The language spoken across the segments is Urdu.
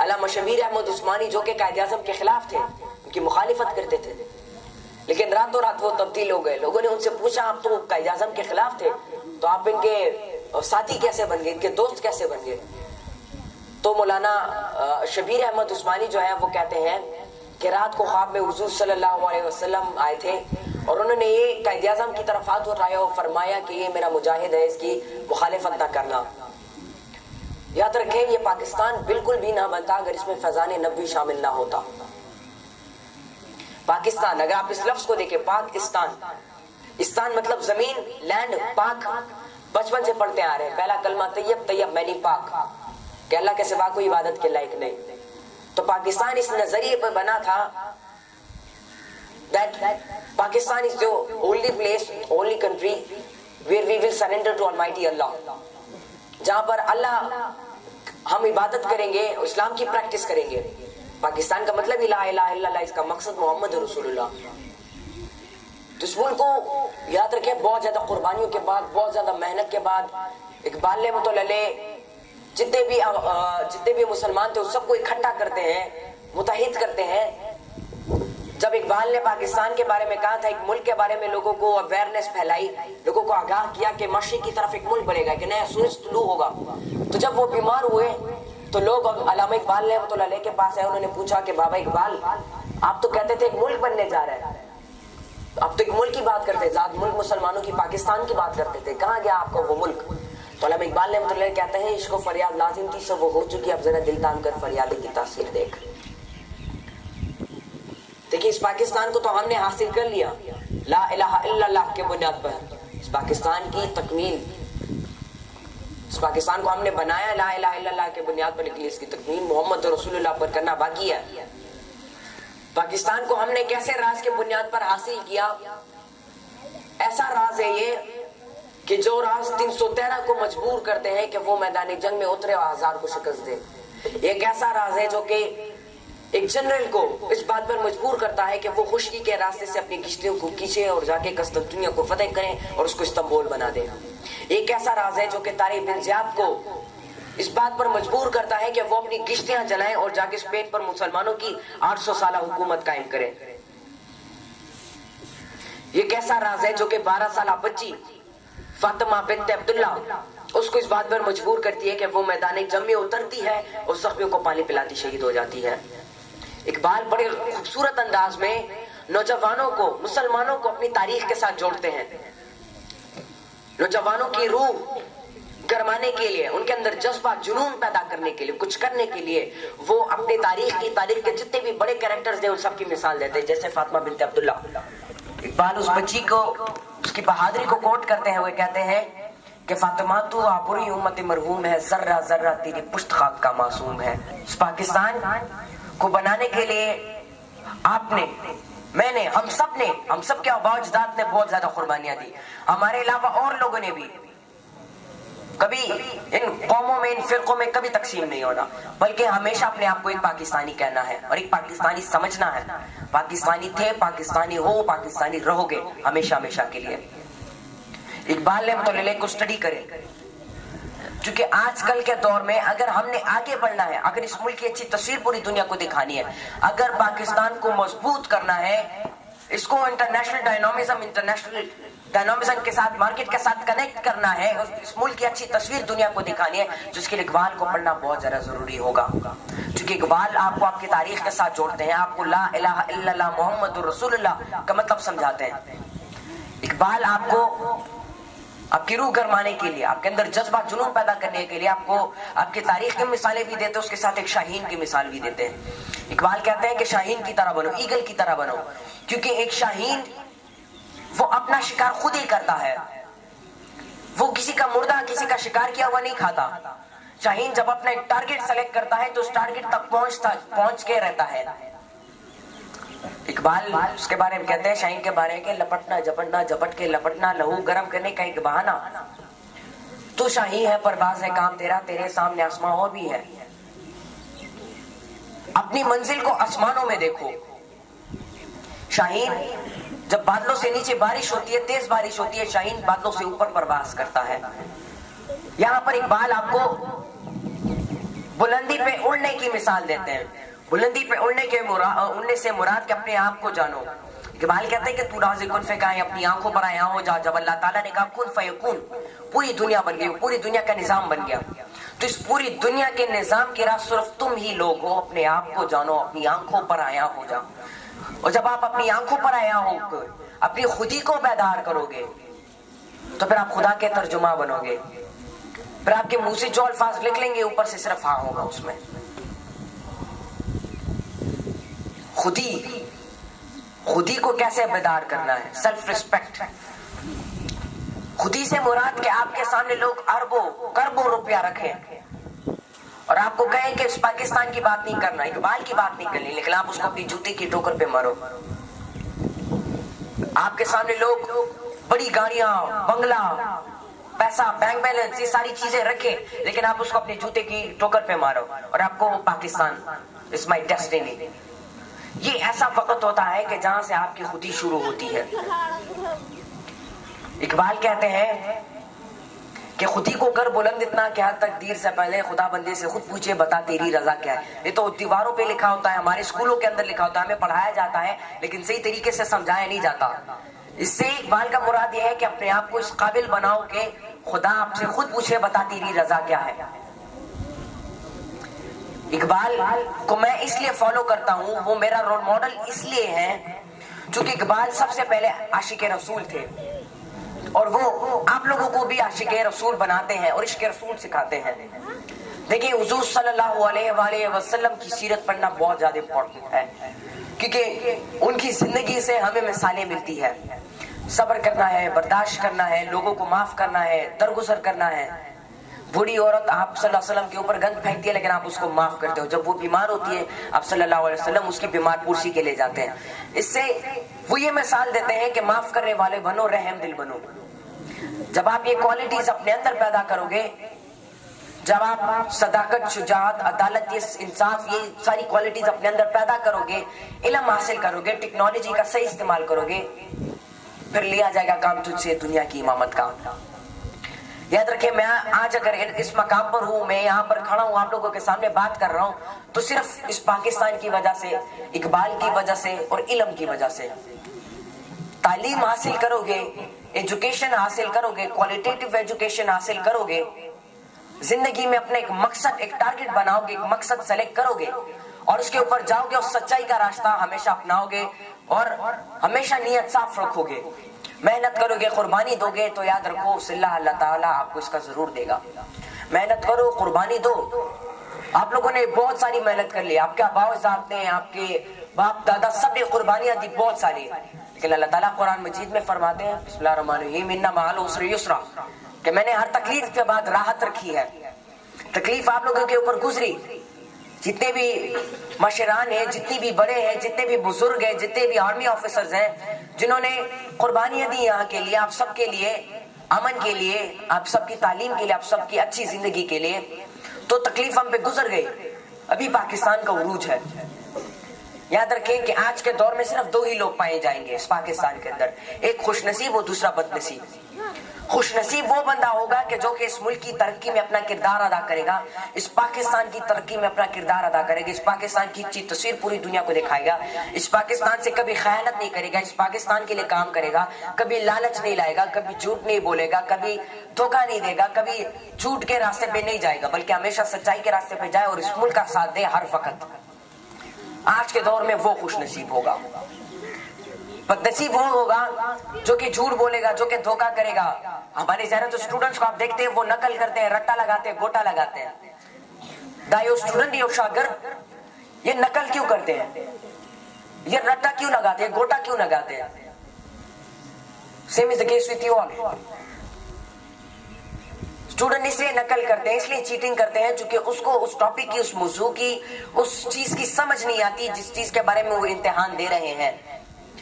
علامہ شبیر احمد عثمانی جو کہ قائد اعظم کے خلاف تھے، ان کی مخالفت کرتے تھے، لیکن راتوں رات وہ تبدیل ہو گئے. لوگوں نے ان سے پوچھا آپ تو قائد اعظم کے خلاف تھے تو آپ ان کے ساتھی کیسے بن گئے، ان کے دوست کیسے بن گئے؟ تو مولانا شبیر احمد عثمانی جو ہے وہ کہتے ہیں کہ رات کو خواب میں حضور صلی اللہ علیہ وسلم آئے تھے اور انہوں نے یہ قائد اعظم کی طرف ہاتھ اٹھایا اور فرمایا کہ یہ میرا مجاہد ہے، اس کی مخالفت نہ کرنا. یاد رکھیں یہ پاکستان بالکل بھی نہ بنتا اگر اس میں فیضان نبوی شامل نہ ہوتا. پاکستان، اگر آپ اس لفظ کو دیکھیں پاکستان، استان مطلب زمین، لینڈ، پاک، بچپن سے پڑھتے آ رہے ہیں پہلا کلمہ طیب، طیب معنی پاک، کہ اللہ کے سوا کوئی عبادت کے لائق نہیں. تو پاکستان اس نظریے پر بنا تھا that Pakistan is the only place, only country where we will surrender to Almighty Allah. جہاں پر اللہ ہم عبادت کریں گے، اسلام کی پریکٹس کریں گے. پاکستان کا مطلب لا الہ الا اللہ، اس کا مقصد محمد رسول اللہ. تو اس ملک کو یاد رکھیں بہت زیادہ قربانیوں کے بعد، بہت زیادہ محنت کے بعد اقبال رحمۃ اللہ علیہ جتنے بھی مسلمان تھے اس سب کو اکٹھا کرتے ہیں، متحد کرتے ہیں. جب اقبال نے پاکستان کے بارے میں کہا تھا، ایک ملک کے بارے میں لوگوں کو اویئرنیس پھیلائی، لوگوں کو آگاہ کیا کہ مشرق کی طرف ایک ملک بنے گا، کہ نیا سورج طلوع ہوگا. تو جب وہ بیمار ہوئے تو لوگ علامہ اقبال رحمۃ اللہ علیہ کے پاس آئے، انہوں نے پوچھا کہ بابا اقبال آپ تو کہتے تھے ایک ملک بننے جا رہا ہے، آپ تو ایک ملک کی بات کرتے، ذات ملک مسلمانوں کی پاکستان کی بات کرتے تھے، کہاں گیا آپ کا وہ ملک؟ تو علامہ اقبال رحمۃ اللہ علیہ کہتے ہیں عشق و فریاد لازم تھی سب وہ ہو چکی، اب ذرا دل تان کر فریادی کی تاثیر دیکھ. دیکھیں اس پاکستان کو تو ہم نے حاصل کر لیا لا الہ الا اللہ کے بنیاد پر. اس پاکستان کی تکمیل، اس پاکستان کو ہم نے بنایا لا الہ الا اللہ کے بنیاد پر، لیکن اس کی تکمیل محمد رسول اللہ پر کرنا باقی ہے. پاکستان کو ہم نے کیسے راز کے بنیاد پر حاصل کیا؟ ایسا راز ہے یہ کہ جو راز 313 کو مجبور کرتے ہیں کہ وہ میدان جنگ میں اترے اور ہزار کو شکست دے. ایک ایسا راز ہے جو کہ ایک جنرل کو اس بات پر مجبور کرتا ہے کہ وہ خشکی کے راستے سے اپنی کشتیوں کو کھینچے اور جا کے قسطنطنیہ کو فتح کریں اور اس کو استنبول بنا دیں. ایک ایسا راز ہے جو کہ طارق بن زیاد کو اس بات پر مجبور کرتا ہے کہ وہ اپنی کشتیاں جلائیں اور جا کے اسپین پر مسلمانوں کی 800 سالہ حکومت قائم کریں. یہ کیسا راز ہے جو کہ 12 سالہ بچی فاطمہ بنت عبداللہ اس کو اس بات پر مجبور کرتی ہے کہ وہ میدان جنگ میں اترتی ہے اور زخمیوں کو پانی پلاتی شہید ہو جاتی ہے. اقبال بڑے خوبصورت انداز میں نوجوانوں کو، مسلمانوں کو اپنی تاریخ کے ساتھ جوڑتے ہیں. نوجوانوں کی روح گرمانے کے لیے، ان کے اندر جذبہ جنون پیدا کرنے کے لیے، کچھ کرنے کے لیے وہ اپنی تاریخ کے جتنے بھی بڑے کریکٹرز ہیں ان سب کی مثال دیتے ہیں. جیسے فاطمہ بنت عبداللہ، اقبال اس بچی کو، اس کی بہادری کو کوٹ کرتے ہیں. وہ کہتے ہیں کہ فاطمہ تو آپوری امت مرحوم ہے، ذرہ ذرہ تیری پشت خاک کا معصوم ہے. اس پاکستان کو بنانے کے لیے آپ نے، میں نے، ہم سب کے آباء و اجداد نے بہت زیادہ قربانیاں دی. ہمارے علاوہ اور لوگوں نے بھی. کبھی ان قوموں میں، ان فرقوں میں کبھی تقسیم نہیں ہونا، بلکہ ہمیشہ اپنے آپ کو ایک پاکستانی کہنا ہے اور ایک پاکستانی سمجھنا ہے. پاکستانی تھے، پاکستانی ہو، پاکستانی رہو گے ہمیشہ ہمیشہ کے لیے. اقبال رحمۃ اللہ علیہ کو اسٹڈی کریں، کیونکہ آج کل کے دور میں اگر ہم نے آگے بڑھنا ہے، اگر اس ملک کی اچھی تصویر پوری دنیا کو دکھانی ہے، اگر پاکستان کو مضبوط کرنا ہے، اس کو انٹرنیشنل ڈائنامزم کے ساتھ، مارکیٹ کے ساتھ کنیکٹ کرنا ہے، اور اس ملک کی اچھی تصویر دنیا کو دکھانی ہے، جس کے لیے اقبال کو پڑھنا بہت زیادہ ضروری ہوگا. کیونکہ اقبال آپ کو آپ کی تاریخ کے ساتھ جوڑتے ہیں، آپ کو لا الہ الا اللہ محمد رسول اللہ کا مطلب سمجھاتے ہیں. اقبال آپ کو آپ کی روح گرمانے کے لیے، آپ کے اندر جذبہ جنون پیدا کرنے کے لیے آپ کو آپ کی تاریخ کی مثالیں بھی دیتے ہیں، اس کے ساتھ ایک شاہین کی مثال بھی دیتے ہیں. اقبال کہتے ہیں کہ شاہین کی طرح بنو، ایگل کی طرح بنو، کیونکہ ایک شاہین وہ اپنا شکار خود ہی کرتا ہے، وہ کسی کا مردہ، کسی کا شکار کیا ہوا نہیں کھاتا. شاہین جب اپنا ایک ٹارگٹ سلیکٹ کرتا ہے تو اس ٹارگٹ تک پہنچ کے رہتا ہے. اقبال اس کے بارے میں کہتے ہیں، شاہین کے بارے میں کہ لپٹنا جپٹنا، جپٹ کے لپٹنا، لہو گرم کرنے کا ایک بہانہ. تو شاہین ہے، پرواز ہے کام تیرا، تیرے سامنے آسمان اور بھی ہے. اپنی منزل کو آسمانوں میں دیکھو. شاہین جب بادلوں سے نیچے بارش ہوتی ہے، تیز بارش ہوتی ہے، شاہین بادلوں سے اوپر پرواز کرتا ہے. یہاں پر اقبال آپ کو بلندی پہ اڑنے کی مثال دیتے ہیں. بلندی پہ اڑنے سے مراد کہ اپنے آپ کو جانو. اقبال کہتے ہیں کہ تو راز کن فکا ہے، اپنی آنکھوں پر آیا ہو جا. جب اللہ تعالیٰ نے کہا کن فیکون، پوری دنیا بن گئی، پوری دنیا کا نظام بن گیا. تو اس پوری دنیا کے نظام کی راہ صرف تم ہی لوگ ہو. اپنے آپ کو جانو، اپنی آنکھوں پر آیا ہو جا. اور جب آپ اپنی آنکھوں پر آیا ہو کر اپنی خودی کو بیدار کرو گے تو پھر آپ خدا کے ترجمہ بنو گے. پھر آپ کے منہ سے جو الفاظ لکھ لیں گے اوپر سے صرف ہاں ہوگا اس میں. خودی کو کیسے بیدار کرنا ہے؟ Self respect. خودی سے مراد کہ آپ کے سامنے لوگ کربوں روپیہ رکھیں اور آپ کو کہیں کہ اس پاکستان کی بات نہیں کرنا، اقبال کی بات نہیں کرنی، لیکن آپ اس کو اپنی جوتی کی ٹوکر پہ مارو. آپ کے سامنے لوگ بڑی گاڑیاں، بنگلہ، پیسہ، بینک بیلنس، یہ ساری چیزیں رکھیں، لیکن آپ اس کو اپنے جوتے کی ٹوکر پہ مارو اور آپ کو پاکستان از مائی ڈیسٹینی. یہ ایسا وقت ہوتا ہے کہ جہاں سے آپ کی خودی شروع ہوتی ہے. اقبال کہتے ہیں کہ خودی کو کر بلند اتنا کہ ہر تقدیر سے پہلے خدا بندے سے خود پوچھے بتا تیری رضا کیا ہے. یہ تو دیواروں پہ لکھا ہوتا ہے، ہمارے اسکولوں کے اندر لکھا ہوتا ہے، ہمیں پڑھایا جاتا ہے، لیکن صحیح طریقے سے سمجھایا نہیں جاتا. اس سے اقبال کا مراد یہ ہے کہ اپنے آپ کو اس قابل بناؤ کہ خدا آپ سے خود پوچھے بتا تیری رضا کیا ہے. اقبال کو میں اس لیے فالو کرتا ہوں، وہ میرا رول ماڈل اس لیے ہے چونکہ اقبال سب سے پہلے عاشق رسول تھے اور وہ آپ لوگوں کو بھی عاشق رسول بناتے ہیں اور عشق رسول سکھاتے ہیں. دیکھیں حضور صلی اللہ علیہ وآلہ وسلم کی سیرت پڑھنا بہت زیادہ امپورٹنٹ ہے کیونکہ ان کی زندگی سے ہمیں مثالیں ملتی ہے. صبر کرنا ہے، برداشت کرنا ہے، لوگوں کو معاف کرنا ہے، درگزر کرنا ہے. بوڑھی عورت آپ صلی اللہ علیہ وسلم کے اوپر گند پھینکتی ہے لیکن آپ اس کو معاف کرتے ہو. جب وہ بیمار ہوتی ہے آپ صلی اللہ علیہ وسلم اس کی بیمار پرسی کے لے جاتے ہیں. اس سے وہ یہ مثال دیتے ہیں کہ معاف کرنے والے بنو، رحم دل بنو. جب آپ یہ کوالٹیز اپنے اندر پیدا کرو گے، جب آپ صداقت، شجاعت، عدالت، انصاف، یہ ساری کوالٹیز اپنے اندر پیدا کرو گے، علم حاصل کرو گے، ٹیکنالوجی کا صحیح استعمال کرو گے، پھر لیا جائے گا کام تجھ سے دنیا کی امامت کا. یاد رکھیں میں آج اگر اس مقام پر ہوں، میں یہاں پر کھڑا ہوں، آپ لوگوں کے سامنے بات کر رہا ہوں تو صرف اس پاکستان کی وجہ سے، اقبال کی وجہ سے اور علم کی وجہ سے. تعلیم حاصل کرو گے، ایجوکیشن حاصل کرو گے، کوالٹیٹیو ایجوکیشن حاصل کرو گے، زندگی میں اپنے ایک مقصد، ایک ٹارگٹ بناؤ گے، ایک مقصد سلیکٹ کرو گے اور اس کے اوپر جاؤ گے اور سچائی کا راستہ ہمیشہ اپناؤ گے اور ہمیشہ نیت صاف رکھو گے، محنت کرو گے، قربانی دو گے تو یاد رکھو اللہ تعالیٰ آپ کو اس کا ضرور دے گا. محنت کرو، قربانی دو. آپ لوگوں نے بہت ساری محنت کر لی، آپ کے آباء و اجداد نے، آپ کے باپ دادا سب نے قربانیاں دی بہت ساری، لیکن اللہ تعالیٰ قرآن مجید میں فرماتے ہیں بسم اللہ الرحمن الرحیم ان مع العسر یسرا کہ میں نے ہر تکلیف کے بعد راحت رکھی ہے. تکلیف آپ لوگوں کے اوپر گزری، جتنے بھی مشران ہیں، جتنی بھی بڑے ہیں، جتنے بھی بزرگ ہیں، جتنے بھی آرمی آفیسرز ہیں جنہوں نے قربانیاں دی یہاں کے لیے، آپ سب کے لیے، امن کے لیے، آپ سب کی تعلیم کے لیے، آپ سب کی اچھی زندگی کے لیے، تو تکلیف ہم پہ گزر گئی. ابھی پاکستان کا عروج ہے. یاد رکھیں کہ آج کے دور میں صرف دو ہی لوگ پائے جائیں گے اس پاکستان کے اندر، ایک خوش نصیب اور دوسرا بد نصیب. خوش نصیب وہ بندہ ہوگا کہ جو کہ اس ملک کی ترقی میں اپنا کردار ادا کرے گا، اس پاکستان کی ترقی میں اپنا کردار ادا کرے گا، اس پاکستان کی اچھی تصویر پوری دنیا کو دکھائے گا، اس پاکستان سے کبھی خیانت نہیں کرے گا، اس پاکستان کے لیے کام کرے گا، کبھی لالچ نہیں لائے گا، کبھی جھوٹ نہیں بولے گا، کبھی دھوکہ نہیں دے گا، کبھی جھوٹ کے راستے پہ نہیں جائے گا، بلکہ ہمیشہ سچائی کے راستے پہ جائے اور اس ملک کا ساتھ دے ہر وقت. آج کے دور میں وہ خوش نصیب ہوگا. بد نصیب وہ ہوگا جو کہ جھوٹ بولے گا، جو کہ دھوکہ کرے گا. ہمارے زیادہ تو اسٹوڈنٹس کو آپ دیکھتے ہیں وہ نقل کرتے ہیں، رٹا لگاتے ہیں، گوٹا لگاتے ہیں. دایو اسٹوڈنٹ یا شاگرد یہ نقل کیوں کرتے ہیں؟ یہ رٹا کیوں لگاتے ہیں؟ گوٹا کیوں لگاتے ہیں؟ Same is the case with you all. Student اس لیے نقل کرتے ہیں، اس لیے چیٹنگ کرتے ہیں چونکہ اس کو اس ٹاپک کی، اس موضوع کی، اس چیز کی سمجھ نہیں آتی جس چیز کے بارے میں وہ امتحان دے رہے ہیں،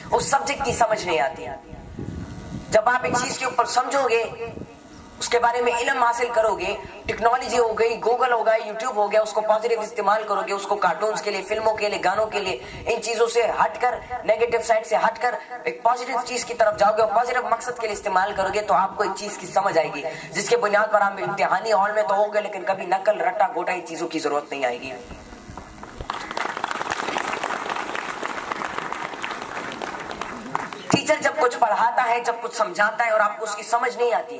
اس سبجیکٹ کی سمجھ نہیں آتی. جب آپ ایک چیز کے اوپر سمجھو گے اس کے بارے میں علم حاصل کرو گے. ٹیکنالوجی ہو گئی, گوگل ہو گیا, یوٹیوب ہو گیا, اس کو پازیٹیو استعمال کرو گے, اس کو کارٹونز کے لیے, فلموں کے لیے, گانوں کے لیے, ان چیزوں سے ہٹ کر, نیگیٹو سائڈ سے ہٹ کر ایک پازیٹیو چیز کی طرف جاؤ گے اور پازیٹیو مقصد کے لیے استعمال کرو گے, تو آپ کو ایک چیز کی سمجھ آئے گی جس کے بنیاد پر آپ امتحانی ہال میں تو ہو گے, لیکن کبھی نقل رٹا گوٹا ان چیزوں کی ضرورت نہیں آئے گی. ٹیچر جب کچھ پڑھاتا ہے, جب کچھ سمجھاتا ہے اور آپ کو اس کی سمجھ نہیں آتی,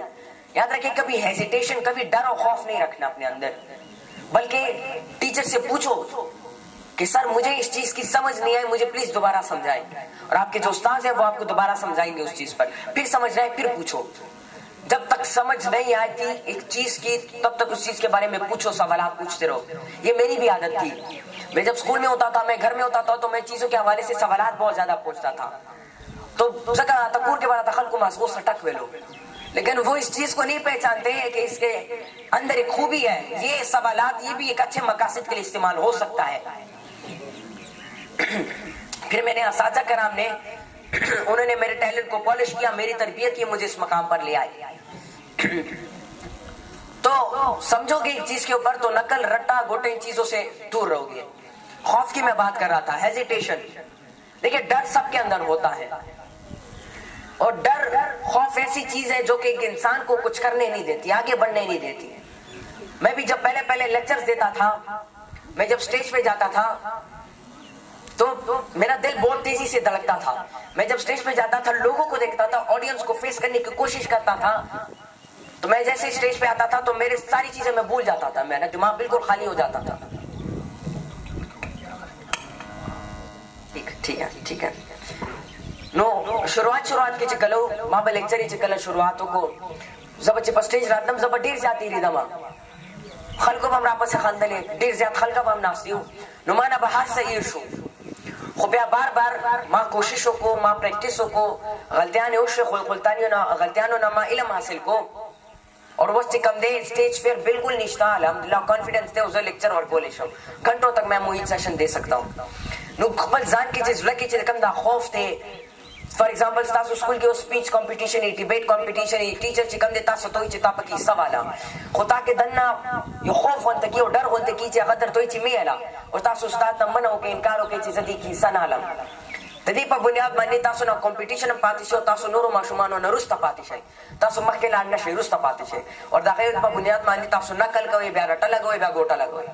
یاد رکھیں کبھی ہیزیٹیشن, کبھی ڈر اور خوف نہیں رکھنا اپنے اندر, بلکہ ٹیچر سے پوچھو کہ سر مجھے اس چیز کی سمجھ نہیں آئی, مجھے پلیز دوبارہ سمجھائیں. اور آپ کے جو استاد ہیں وہ آپ کو دوبارہ سمجھائیں گے اس چیز پر, پھر سمجھ رہے ہیں پھر پوچھو. جب تک سمجھ نہیں آتی ایک چیز کی تب تک اس چیز کے بارے میں پوچھو, سوالات پوچھتے رہو. یہ میری بھی عادت تھی. میں جب اسکول میں ہوتا تھا, میں گھر میں ہوتا تھا, تو میں چیزوں کے حوالے سے سوالات بہت زیادہ پوچھتا تھا. تو تکور کے بعد خلق کو محسوس سٹک ویلو, لیکن وہ اس چیز کو نہیں پہچانتے ہیں کہ اس کے اندر ایک خوبی ہے. یہ سوالات یہ بھی ایک اچھے مقاصد کے لیے استعمال ہو سکتا ہے. پھر میں نے اساتذہ کرام نے, انہوں نے میرے ٹیلنٹ کو پالش کیا, میری تربیت کی, مجھے اس مقام پر لے آئے. تو سمجھو گے ایک چیز کے اوپر تو نقل رٹا گوٹے ان چیزوں سے دور رہو گے. خوف کی میں بات کر رہا تھا, ہیزیٹیشن. دیکھیں ڈر سب کے اندر ہوتا ہے, اور ڈر خوف ایسی چیز ہے جو کہ ایک انسان کو کچھ کرنے نہیں دیتی, آگے بڑھنے نہیں دیتی. میں بھی جب پہلے لیکچرز دیتا تھا, میں جب سٹیج پہ جاتا تھا تو میرا دل بہت تیزی سے دھڑکتا تھا. میں جب سٹیج پہ جاتا تھا, لوگوں کو دیکھتا تھا, آڈینس کو فیس کرنے کی کوشش کرتا تھا, تو میں جیسے سٹیج پہ آتا تھا تو میرے ساری چیزیں میں بھول جاتا تھا, میرا دماغ بالکل خالی ہو جاتا تھا. ٹھیک ہے. نو شروعات کی چکلو ماں با لیکچری چکل شروعاتوں کو زب چپ سٹیج راتم زب ډیر زیاتی ری دما خلکو بم را پس خندلې ډیر زیات خلک بم ناسیو نو ما نه بهر سیر شو. خو بیا بار ما کوششوں کو, ما پریکٹسوں کو, غلطیاں وشو غلطیانو نه ما علم حاصل کو, اور وہ کم دے اسٹیج پھر بالکل نشتا. الحمدللہ کانفیڈنس تے اسے لیکچر ورکولے شو گھنٹوں تک میں موہید سیشن دے سکتا ہوں. نو خپل ځان کې چې زړه کې چې کم دا خوف ته, فار ایگزامپل تاسو سکول کې او سپیچ کمپټیشن ای, ډیبیټ کمپټیشن ای, ټیچر چې کم دې تاسو ته چې تاسو کې سوالا خو تا کې دنه یو خوف ونته کې او ډر ونته کې چې هغه درته چې میاله او تاسو استاد ته منو کې انکار وکړي چې زدي کې سنالم. د دې په بنیاد باندې تاسو نه کمپټیشن پاتې شو, تاسو نورو ماشومانو نه رسته پاتې شئ, تاسو مخکې لاړ نشئ, رسته پاتې شئ, او د هغې په بنیاد باندې تاسو نقل کوئ, بیا رټه لګوئ, بیا ګوټه لګوئ.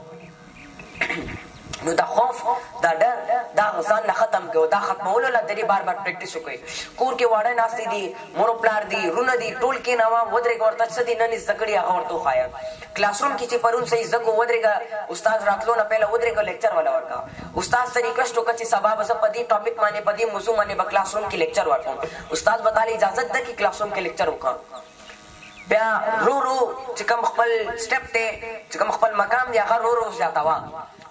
نو دا خوف دا ډر دا ځان نه ختم کړو, دا ختمولو لا درې بار پریکټیس وکړئ. کور کې واړه ناستې دي, مور پلار دي, رونه دي, ټول کې نوا ودرېږه ورته څه دي نن زده کړي هغه ورته وښایه. کلاس روم کې چې پرون صحیح زده کو ودرېږه, استاد راتلو نه پهله ودرېږه, لیکچر والا ورکړه. استاد ته ریکویسټ وکړه چې سبا به زه په دې ټاپک باندې په دې موضوع باندې به کلاس روم کې لیکچر ورکړم. استاد به تاله اجازت ده چې کلاس روم کې لیکچر وکړه. بیا رو چې کوم خپل سټپ ته چې کوم خپل مقام دی هغه رو زیاته وا,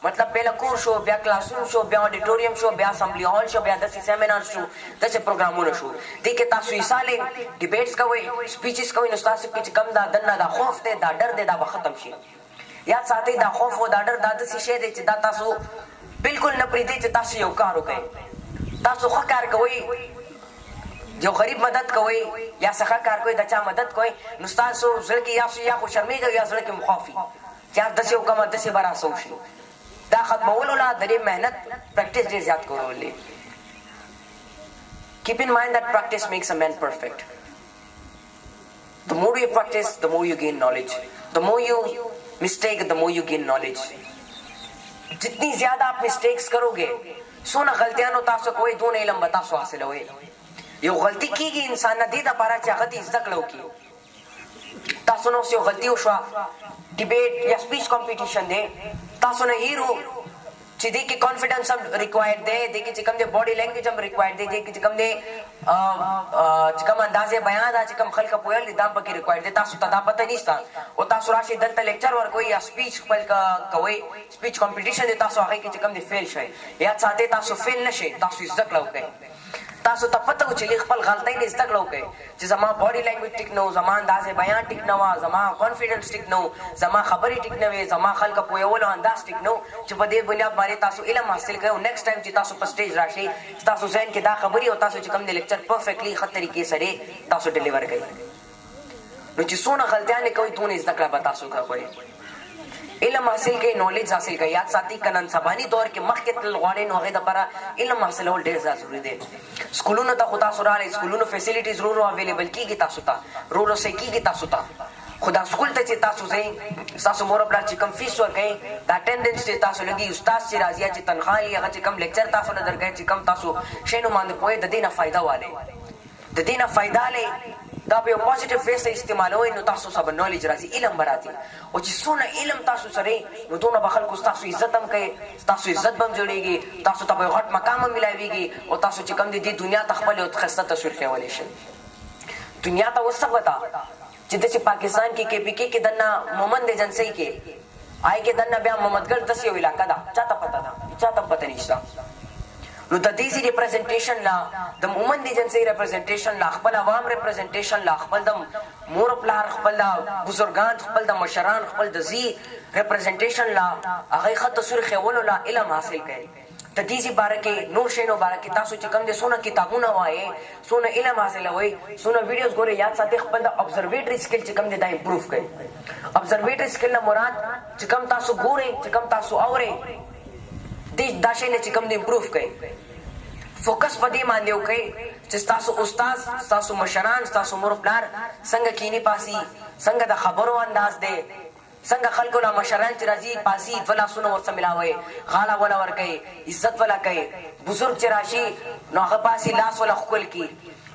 مطلب پہلا کور شو, بیا کلاس روم شو, بیا آڈیٹوریم شو, بیا اسمبلی ہال شو, بیا دسی سیمینار شو, دسی پروگرامونه شو. دیکھے تاسو یې ډیبیټس کوئ, سپیچز کوئ, نو تاسو کې چې کم دا دنه دا خوف دی, دا ډر دی, دا به ختم شي. یاد ساتئ دا خوف او دا ډر دا داسې شی دی چې دا تاسو بالکل نه پرېږدئ چې تاسو یو کار وکړئ. تاسو ښه کار کوئ, جو غریب مدد کوئ یا څه کار کوئ, د چا مدد کوئ, نو ستاسو زړه کې یا خو شرمېږئ یا زړه کې مخاف وي چې یار داسې وکړم داسې به راسه وشي. دا ختمولو لا د دې محنت پریکټس ډېر زیات کولې. Keep in mind that practice makes a man perfect. The more you practice, the more you gain knowledge. The more you mistake, the more you gain knowledge. جتنی زیادہ آپ مسٹیکس کرو گے, سونا غلطیانو تاسو کوئی دون علم بتاسو حاصل ہوئے. یو غلطی کیږي انسان نه دې دپاره چې هغه دې زده کړه وکړي. تاسو نو یو غلطي وشوه, ډیبیټ یا سپیچ کمپټیشن دی, تاسو نه هیرو چې دې کې کانفیډنس هم ریکوائرډ دی, دې کې چې کوم دی باډي لینګویج هم ریکوائرډ دی, دې کې چې کوم دی چې کوم اندازې بیان دا چې کوم خلک پوهیل دي دا پکې ریکوائرډ دی. تاسو ته دا پته نشته او تاسو راشئ دلته لیکچر ورکوئ یا سپیچ خپل کوئ, سپیچ کمپټیشن دی, تاسو هغې کې چې کوم دی فیل شئ. یاد ساتئ تاسو فیل نه شئ, تاسو زده کړه وکړئ. تاسو ته پته و چې خپل غلطۍ نه زده کړه وکړئ چې زما باډي لینګویج ټیک نه و, زما اندازې بیان ټیک نه وه, زما کانفیډنس ټیک نه و, زما خبرې ټیک نه وې, زما خلک پوهولو انداز ټیک نه و, چې په دې بنیاد باندې تاسو علم حاصل کړئ. او نیکسټ ټایم چې تاسو په سټیج راشئ تاسو ذهن کې دا خبرې او تاسو چې کوم دی لیکچر پرفیکټلی ښه طریقې سره تاسو ډیلیور کړئ. نو چې څونه غلطیانې کوي دونه زده کړه به تاسو کوئ. علم حاصل کړئ، نالج حاصل کړئ. یاد ساتئ که نن سباني دور کې مخکې تلل غواړئ نو هغې دپاره علم حاصلول ډېر زیات ضروري دی. سکولونو ته خو تاسو راغلئ، سکولونو فیسیلیټیز ورو ورو اویلیبل کېږي تاسو ته، ورو ورو صحیح کېږي تاسو ته. خو دا سکول ته چې تاسو ځئ، ستاسو مور پلار چې کوم فیس ورکوئ، دا اټینډنس چې تاسو لګي، استاد چې راځي یا چې تنخوا لي، هغه چې کوم لیکچر تاسو نه درکوي، چې کوم تاسو شی نو باندې پوهئ، د دې نه فایده والئ، د دې نه فایده لئ. دا په یو پازیټیو فیس استعمالوئ نو تاسو سبا نالج راځي، علم به راځي. او چې څونه علم تاسو سره نو دونه به خلکو ستاسو عزت هم کوي، ستاسو عزت به هم جوړېږي، تاسو ته به یو غټ مقام هم میلاویږي، او تاسو چې کوم دی دې دنیا ته خپل یو ښایسته تصویر ښیولی شئ. دنیا ته اوس څه پته چې داسې پاکستان کې کے پی کے کې دننه مومند ایجنسۍ کې آی کې دننه بیا محمدګړ داسې یو علاقه ده، چاته پته ده؟ چاته پته نشته. نو د دې ریپرزنټیشن لا، د مومند ایجنسۍ ریپرزنټیشن لا، خپل عوام ریپرزنټیشن لا، خپل د مور پلار، خپل د بزرګان، خپل د مشران، خپل د زی ریپرزنټیشن لا، هغه ښه تصویر ښیولو لا علم حاصل کړئ. د دې باره کې نور شیانو باره کې تاسو چې کوم دي څونه کتابونه وایئ، څونه علم حاصلوئ، څونه ویډیوز ګورئ، یاد ساتئ خپل د ابزرویټري سکل چې کوم دی دا امپروف کړئ. ابزرویټري سکل نه مراد چې کوم تاسو ګورئ، چې کوم تاسو اورئ، دا شی نه چې کوم دی امپروف کړئ. فوکس په دې باندې وکړئ چې ستاسو استاد، ستاسو مشران، ستاسو مور پلار څنګه کینی پاسي، څنګه د خبرو انداز دی، څنګه خلکو لا مشران چې راځي پاسي دوه لاسونه ورسره ملاوئ، غاړه وله ورکوئ، عزت وله کوئ. بزرګ چې راشي نو هغه پاسي لاس وله ښکل کړي.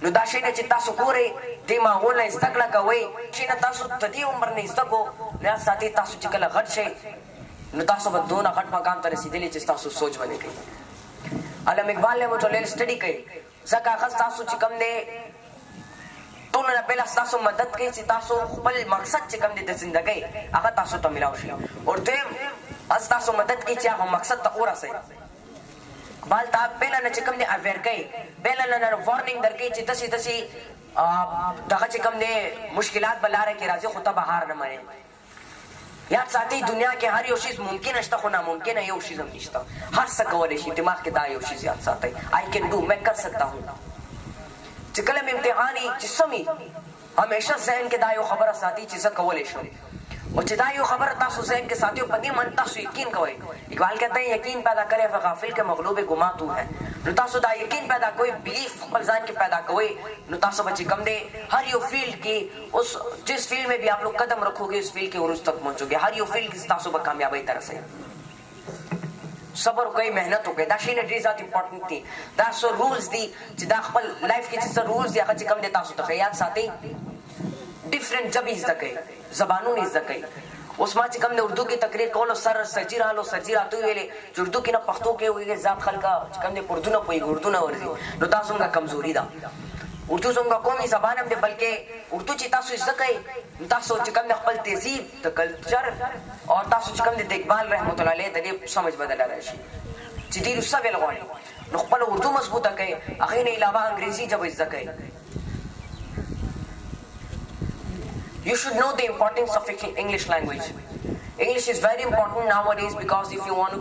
نو دا شی نه چې تاسو ګورئ، دې ماحول نه زده کړه کوئ، چې نه تاسو د دې عمر نه زده کو، یاد ساتئ تاسو چې کله غټ شئ نو تاسو به دونه غټ مقام ته رسېدلی چې ستاسو سوچ به نه کوي. علامه اقبال رحمة الله سټډي کوي، ځکه هغه ستاسو چې کوم دی ټولو نه پهله ستاسو مدد کوي چې تاسو خپل مقصد چې کوم دی د زندګۍ هغه تاسو ته میلاو شي. او دویم ستاسو مدد کوي چې هغه مقصد ته ورسئ. اقبال ته پهله نه چې کوم دی اویر کوي، پهله نه وارننګ درکوي چې داسې داسې دغه چې کوم دی مشکلات به لاره کې راځي، خو ته به هار نه منې. یاد ساتئ دنیا کې هر یو شیز ممکنه شته، خو ناممکنه یو شیز هم نشته. هر څه کولی شي، دماغ کې دا یو شیز یاد ساتئ، آئی کین ڈو، میں کر سکتا ہوں. چې کله مې امتحاني چې سمي همیشه ذهن کې دا یو خبره ساتي چې زه کولی شم. اور چې دا یو خبره تاسو ذهن کې ساتي او په دې باندې تاسو یقین کوئ. اقبال کہتے ہیں یقین پیدا کرے غافل کے مغلوب گما تو ہے. نو تاسو دا یقین پیدا کوئ، بلیف خپل ځان کې پیدا کوئ، نو تاسو به چې کوم دی هر یو فیلډ کې اوس جس فیلڈ میں بھی آپ لوگ قدم رکھو گے اس فیلڈ کے عروج تک پہنچو گے. ہر یو فیلڈ کې تاسو به کامیابی ته رسئ. صبر وکړئ، محنت وکړئ، دا شیونه ډېر زیات امپورټنټ دي. دا څه رولز دي چې دا خپل لایف کې چې څه رولز دي هغه چې کوم دی تاسو ته یاد ساتئ. ډفرنٹ ژبې زده کوئ، زبانونه زده کوئ. اوس ما چې کوم د اردو کې تقریر کولو سر سرجي راغلو، سرجي راته وویلې چې اردو کې نه پښتو کې ویلې ذات خلکه چې کوم دی اردو نه پوهېږي، اردو نه ورځي. نو دا زموږ کمزوري ده. اردو زموږ قومي زبان هم دی، بلکې اردو چې تاسو زده کوئ تاسو چې کوم د خپل تهذیب د کلچر او تاسو چې کوم د اقبال رحمت الله علیه د دې سمجھ بدله راشي چې ډېر څه ویل غواړي. نو خپل اردو مضبوطه کوئ، هغې نه علاوه انګریزي ژبه زده کوئ. You should know the importance of English language. English is very important nowadays because if you want to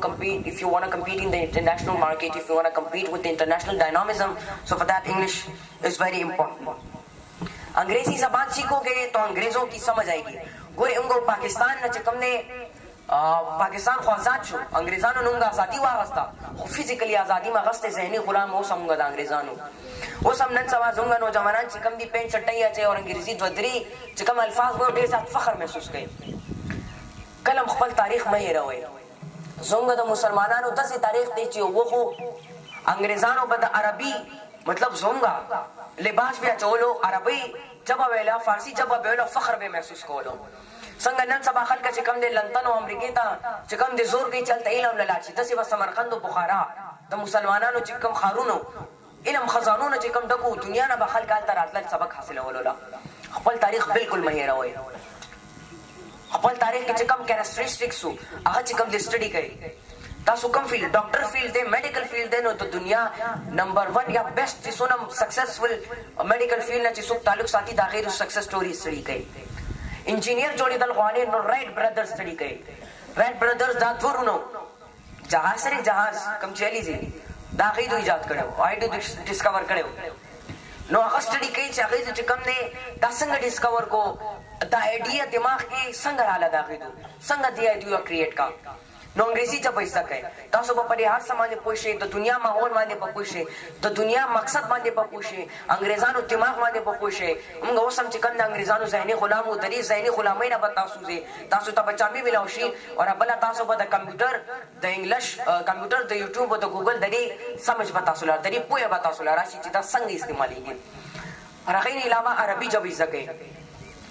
compete in the international market, if you want to compete with the international dynamism, so for that English is very important. انگریزی زبان سیکھو گے تو انگریزوں کی سمجھ آئے گی. گورے انگو پاکستان نہ چکم نے پاکستان خو آزاد شو، انگریزانو نونگا آزادی واغستا، خو فیزیکلی آزادی ما غست ذہنی غلام ہو سمونگا دا انگریزانو. وہ سم نن سوا زونگا نوجوانان چکم دی پین چٹائی اچے اور انگریزی دودری چکم الفاظ وہ ډیر زیات فخر محسوس کئی. کلم خپل تاریخ مہی روئے زونگا دا مسلمانانو دسی تاریخ دی چی وہ خو انگریزانو بدا عربی مطلب زونگا لباس بھی اچولو، عربی جبا ویلا، فارسی جبا ویلا، فخر بھی محسوس کولو. څنګه نن سبا خلک چې کوم د لندن او امریکې ته چې کوم د زور کې چلته علم لاله شي، داسې به سمرقند او بخارا د مسلمانانو چې کوم خارونو علم خزانونو چې کوم ډکو دنیا نه به خلک هلته راتلل سبق حاصلولو لا. خپل تاریخ بالکل مه هېروئ. خپل تاریخ کې چې کوم کیریکټرسټکس وو هغه چې کوم د سټډي کوئ. تاسو کوم فیلډ ډاکټر فیلډ دی، میډیکل فیلډ دی، نو د دنیا نمبر 1 یا بیسټ چې څونه سکسسفل میډیکل فیلډ نه چې څوک تعلق ساتي د هغې سکسس سټوري سټډي کوي. انجینئر جوړېدل غواړي نو رائټ برادرز سټډي کوي. رائټ برادرز دا دوه ورونو جهاز سره جهاز کوم چلیږي دا هغې دوی ایجاد کړی و، هغې دوی ډسکور کړی و. نو هغه سټډي کوي چې هغې چې کوم دی دا څنګه ډسکور کو، دا آئیڈیا دماغ کې څنګه رااله داغې دو څنګه دی آئیډیا کریټ کا نو انګریزي ته پیسې کوي تاسو په پرې هر سامان په پوښي د دنیا ماحول باندې په پوښي د دنیا مقصد باندې په پوښي انګریزانو دماغ باندې په پوښي موږ اوس هم چې کوم د انګریزانو ذهني غلامو درې ذهني غلامۍ نه تاسو زی تاسو ته بچامي ویلو شي او بل تاسو په د کمپیوټر د انګلیش کمپیوټر د یوټیوب او د ګوګل درې سمجھ به تاسو لار درې پوهه به تاسو لار شي چې دا څنګه استعمالېږي هغه نه علاوه عربي ژبه زده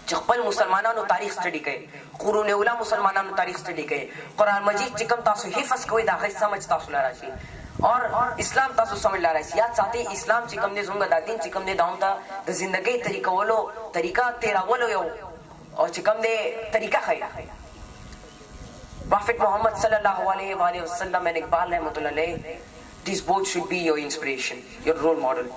چې خپل مسلمانانو تاریخ سټډي کوي قرون اوله مسلمانانو تاریخ سټډي کوي قرآن مجید چې کوم تاسو حفظ کوئ دا غي سمجھ تاسو لاره شي اور اسلام تاسو سمجھ لاره شي یاد ساتي اسلام چې کوم دې زموږ د دین چې کوم دې داوم ته د ژوندۍ طریقه تیراولو یو او چې کوم دې طریقه خي Prophet Muhammad sallallahu alaihi wasallam and Iqbal rahmatullah alayh, these both should be your inspiration, your role model.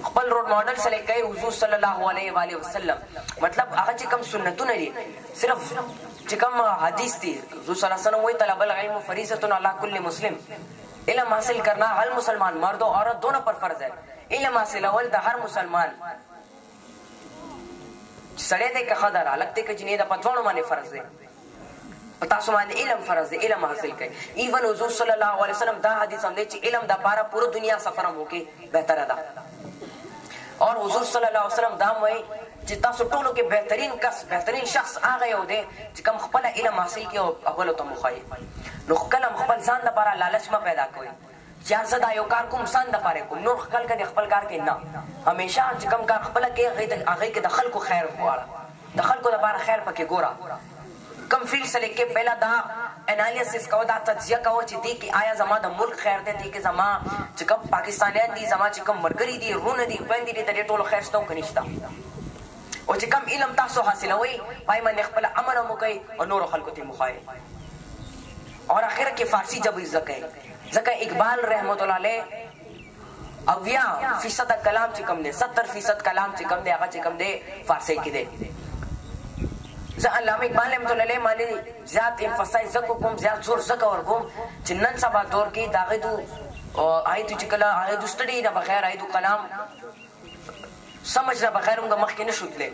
خپل رول ماډل سره کوي حضور صلی الله علیه و علیه وسلم مطلب هغه چې کوم سنتونه دي صرف چې کوم حدیث دي حضور صلی الله علیه وسلم وایي طلب العلم فریضۃ علی کل مسلم علم حاصل کرنا ہر مسلمان مرد و عورت دونوں پر فرض ہے علم حاصل اول د هر مسلمان سړی دی که ښځه ده هلک دی که جنۍ ده په دواړو باندې فرض دی تاسو باندې علم فرض دی علم حاصل کړئ ایون حضور صلی الله علیه وسلم دا حدیث هم دی چې علم د پاره پوره دنیا سفر هم وکړي بهتره ده اور حضور صلی الله علیه وسلم دا وایي چې تاسو ټولو کې بهترین کس بهترین شخص هغه یو دی چې کوم خپل علم حاصل کړي او اول ته مخایي نو کله خپل ځان لپاره لالچ ما پیدا کوي چې زه دا یو کار کوم ځان لپاره کوم نور خلک د خپل کار کې نه همیشه چې کوم کار خپل کې هغه کې د خلکو خیر غواړه د خلکو لپاره خیر پکې ګوره کم فیلډ سره کې پہلا دا انالیسس کو دا تجزیه کو چې دی کې آیا زما د ملک خیر دی کې زما چې کوم پاکستانیان دي زما چې کوم مرګري دي رونه دي خويندې دي د ټولو خیر ستو کنيشتا او چې کوم علم تاسو حاصلوي پای باندې خپل عمل مو کوي او نور خلکو ته مخای اور اخر کې فارسی جب زکه زکه اقبال رحمت الله علیه اویا فیصد کلام چې کوم دی 70% کلام چې کوم دی هغه چې کوم دی فارسی کې دی زه علامه اقبال رحمت الله علیه باندې زیات امفسایز زکو کوم زیات زور زکه ور کوم چې نن سبا دور کې داغه دو آیت چې کله آیت سټډي نه بغیر آیت کلام سمجھ نه بغیر موږ مخکې نشوتلې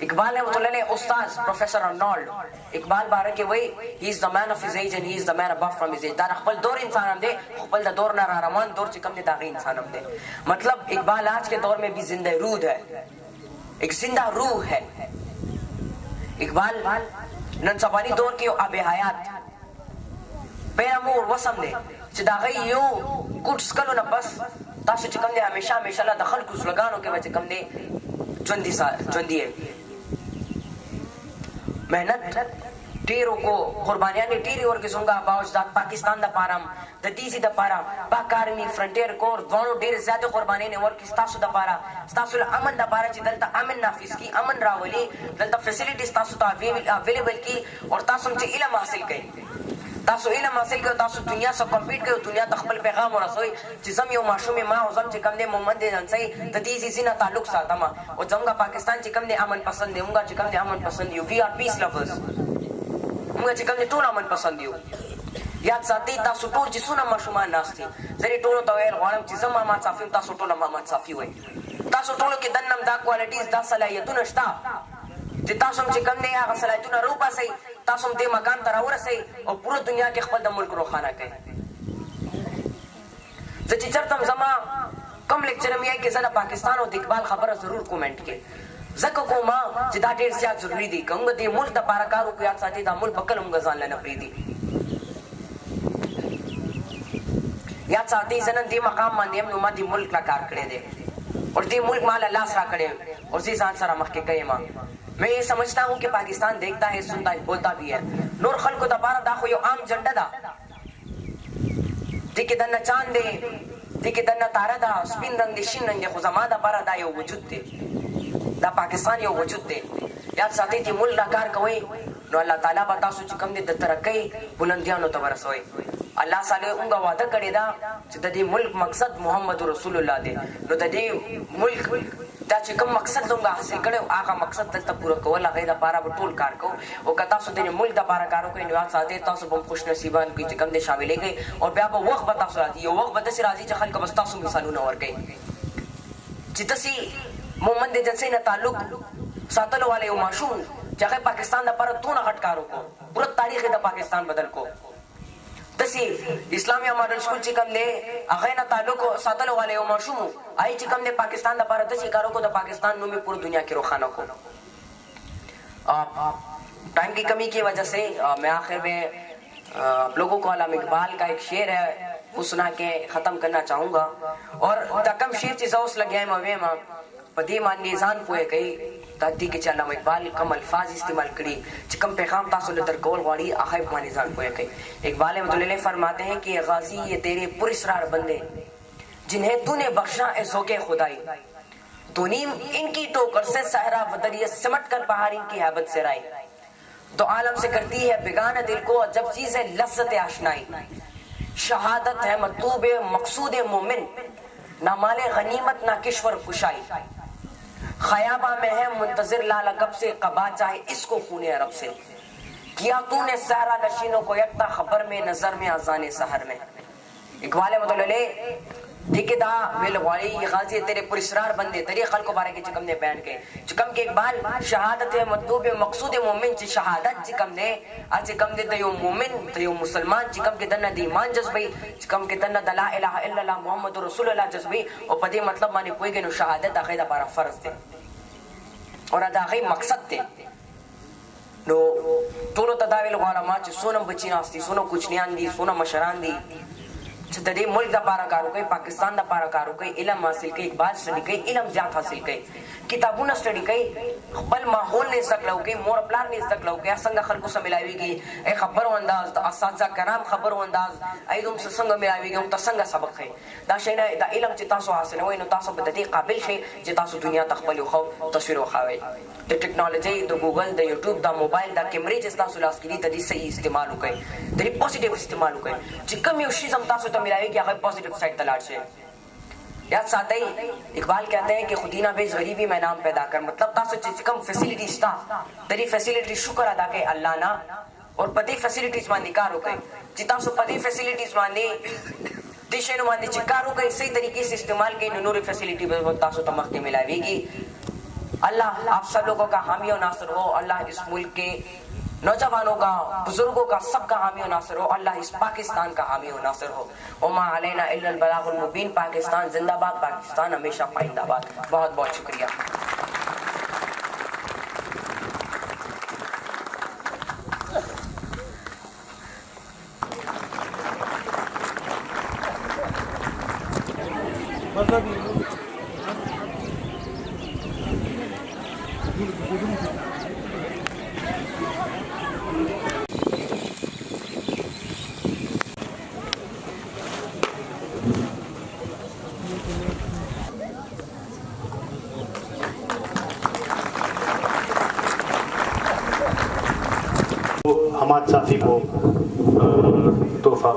اقبال رحمت الله علیه استاد پروفیسر ارنالد اقبال بارے کې وای هی از the man of his age and he is the man above from his age دا خپل دور انسان هم دی خپل د دور نه را روان دور چې کوم دی داغه انسان هم دی مطلب اقبال آج کے دور میں بھی زندہ روح ہے ایک زندہ روح ہے اقبال نن سبانی دور کې آب حیات پیرامور وسم دی چې دا غي یو ګډ سکلو نه بس تاسو چې کوم دی همیشه الله د خلکو سلګانو کې چې کوم دی ژوندۍ محنت ډیرو کو قربانیاں ډیری ور قسمه باوجود پاکستان د پارم د دیسی د پارا پاکارمی فرنټیر کور دوه ډیر زیاته قرباني نه ور کې تاسو د پارا تاسو امن د پارا چې دلته امن نافذ کی امن راولي دلته فیسیلیټیز تاسو ته اویلیبل کی او تاسو چې علم حاصل کړئ تاسو علم حاصل کړئ تاسو دنیا سره کمپیټ کړئ دنیا ته خپل پیغام ورسوي چې زم یو ماشوم ما او زم چې کوم دی محمد انسای د دې زینا تعلق ساتم او څنګه پاکستان چې کوم دی امن پسند دی موږ چې کوم دی امن پسند you we are peace lovers موږ چې کوم دی ټول امن پسند یو یاد ساتي تاسو ټول چې څونه ماشومان ناشتي زری ټول ته ویل غواړم چې زما ما صافي تاسو ټول ما صافي وای تاسو ټول کې دنم دا کوالټیز دا صلاحیتونه شته چې تاسو چې کوم دی هغه صلاحیتونه روپا سي تاسو دې مکان ته راورسئ او پوره دنیا کې خپل د ملک روښانه کړئ زه چې چرته زما کم لیکچر مې کې زه د پاکستان او د اقبال خبره ضرور کومنټ کې زکه کومه چې دا ډېر زیات ضروری دی کوم دې ملک د پاره کارو کو یاد ساتي دا ملک بکل موږ ځان لنه پریدي یاد ساتي زنن دې مقام باندې هم نو ما دې ملک لا کار کړی دی اور دې ملک مال الله سره کړی اور دې ځان سره مخ کې کوي ما میں یہ سمجھتا ہوں کہ پاکستان دیکھتا ہے سنتا ہے بولتا بھی ہے نور خلق کو دبارہ دا خو یو عام جنڈا دا دیکھ دنہ چاند دے دیکھ دنہ تارا دا سپین رنگ دے شین رنگ دے خو زما دا بارہ دا یو وجود دے دا پاکستان یو وجود دے یاد ساتھی تھی مل کار کوئی نو اللہ تعالیٰ بتا سو چکم دے ترقی بلندیانو تو برسوئی اللہ صالح انگا وعدہ کرے دا چې د دې ملک مقصد محمد رسول الله دی نو د دې ملک دا چې کوم مقصد زموږ حاصل کړو هغه مقصد دلته پوره کول هغه د پاره ټول کار کو او که تاسو د ملک د پاره کارو کوي نو ساده تاسو به خوش نصیبان کی چې کوم دې شاملې گئی او بیا به وخت به تاسو راځي یو وخت به تاسو راځي چې خلک بس تاسو مثالونه ورکړي چې تاسو محمد جلسے نہ تعلق ساتل والے معشوم چاہے پاکستان دا پر تو نہ ہٹکارو کو پورا تاریخ دا پاکستان بدل کو تسی اسلامی ماڈل سکول چکم دے اغینا تعلق ساتل والے معشوم آئی چکم دے پاکستان دا پر تسی کارو کو دا پاکستان نو میں پوری دنیا کی روخانہ کو ٹائم کی کمی کی وجہ سے میں آخر میں آپ لوگوں کو علامہ اقبال کا ایک شعر ہے وہ سنا کے ختم کرنا چاہوں گا اور تکم شعر چیز اوس لگیا موے ماں پدی مان نیزان پوئے گئی تادی کے علامہ اقبال کم الفاظ استعمال کری چکم پیغام تاسو لدر کول غواڑی آخر مان نیزان پوئے گئی اقبال مطلع فرماتے ہیں کہ غازی یہ تیرے پراسرار بندے جنہیں تو نے بخشا اے ذوق خدائی تو نیم ان کی ٹوکر سے صحرا ودریہ سمٹ کر پہاڑ ان کی حیبت سے رائی تو عالم سے کرتی ہے بیگانہ دل کو جب چیزیں لذت آشنائی شہادت ہے مطلوب مقصود مومن نہ مال غنیمت نہ کشور کشائی خیابہ میں ہے منتظر لالا کب سے قبا چاہے اس کو خون عرب سے کیا تو نے سہرا نشینوں کو یکتا خبر میں نظر میں اذان سحر میں اقبال مطلع دیکھے دا ویل غوالی یہ غازی تیرے پراسرار بندے تیرے خلق بارے کے چکم نے بیان کے چکم کے اقبال شہادت ہے مطلوب مقصود مومن چی شہادت چکم دے آج چکم دے تیو مومن تیو مسلمان چکم کے دنہ دیمان جذبی چکم کے دنہ دلا الہ الا اللہ محمد رسول اللہ جذبی اور پدی مطلب مانے کوئی گنو شہادت آخیدہ پارا فرض دے اور اداغی مقصد دے نو طولو تداویل غوالا ماں چی سونم بچی ناستی سونم کچنیان دی سونم مشران دی چھتے ملک دا پارا کارو کئی پاکستان دا پارا کارو کئی علم حاصل کئی اقبال سٹڈی کئی علم زیاد حاصل کئی کتابوں نے سٹڈی کئی بل ماحول نے سک لو کئی مور پلان نے سک لو کئی سنگا خلقو سے ملاوی گئی اے خبر و انداز دا اساتذہ کرام خبر و انداز ایدوم سے سنگا ملاوی گئی تا سنگا سبق ہے دا شئینا دا علم چی تاسو حاصل ہوئی نو تاسو بددی قابل شئی چی تاسو دنیا تقبل خو تصویر و خواہی دا ٹیکنالوجی دا گوگل دا یوٹیوب دا موبائل دا کیمری جس تاسو لاس کی دی صحیح استعمال ہو گئے دری پوزیٹیو استعمال ہو گئے چی کم یو شیز ہم تاسو تا ملاوی گیا غیر پوزیٹیو سائٹ تلاٹ سے یاد ساتھ ہی اقبال کہتے ہیں کہ خودینہ بیش غریبی میں نام پیدا کر مطلب تاسو چیز کم فیسیلیٹیز تا تری فیسیلیٹی شکر ادا کہ اللہ نا اور پتی فیسیلیٹیز ماندی کارو کئی چی تاسو پتی فیسیلیٹیز ماندی دیشنو ماندی چی کارو کئی صحیح طریقے سے استعمال کئی نوری فیسیلیٹی بس تاسو تمخ کے ملاوی گی اللہ آپ سب لوگوں کا حامی و ناصر ہو اللہ اس ملک کے نوجوانوں کا بزرگوں کا سب کا حامی و ناصر ہو اللہ اس پاکستان کا حامی و ناصر ہو وما علینا الا البلاغ المبین پاکستان زندہ باد پاکستان ہمیشہ پائندہ باد بہت بہت شکریہ حماد صافی کو تحفہ